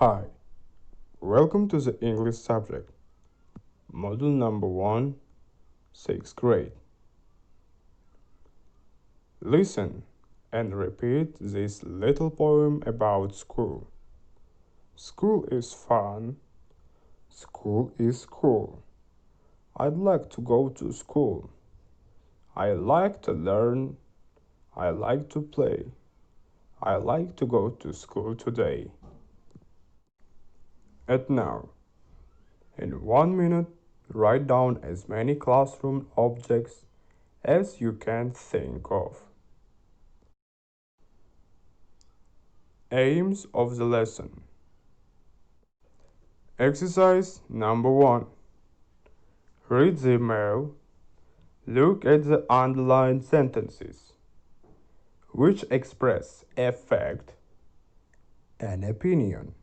Hi, welcome to the English subject, module number 1, 6th grade. Listen and repeat this little poem about school. School is fun. School is cool. I'd like to go to school. I like to learn. I like to play. I like to go to school today. And now, in 1 minute, write down as many classroom objects as you can think of. Aims of the lesson. Exercise number 1. Read the email. Look at the underlined sentences, which express a fact, an opinion.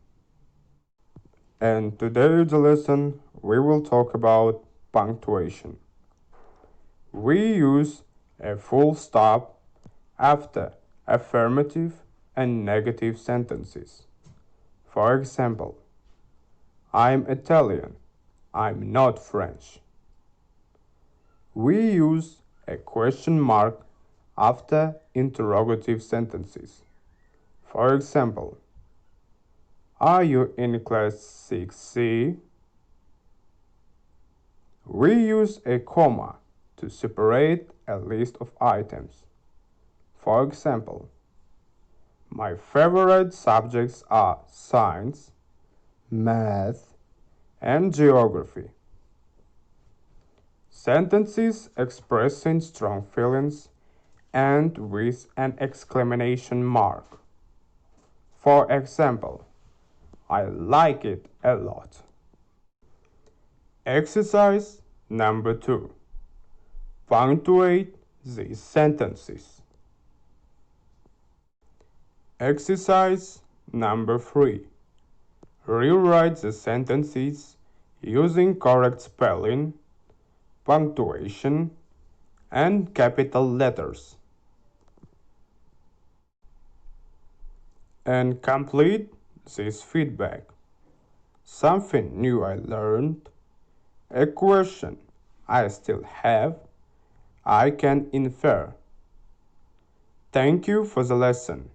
And today in the lesson, we will talk about punctuation. We use a full stop after affirmative and negative sentences. For example, I'm Italian. I'm not French. We use a question mark after interrogative sentences. For example, are you in class 6C? We use a comma to separate a list of items. For example, my favorite subjects are science, math, and geography. Sentences expressing strong feelings and with an exclamation mark. For example, I like it a lot. Exercise number 2. Punctuate these sentences. Exercise number 3. Rewrite the sentences using correct spelling, punctuation, and capital letters. And complete this feedback. Something new I learned. A question I still have. I can infer. Thank you for the lesson.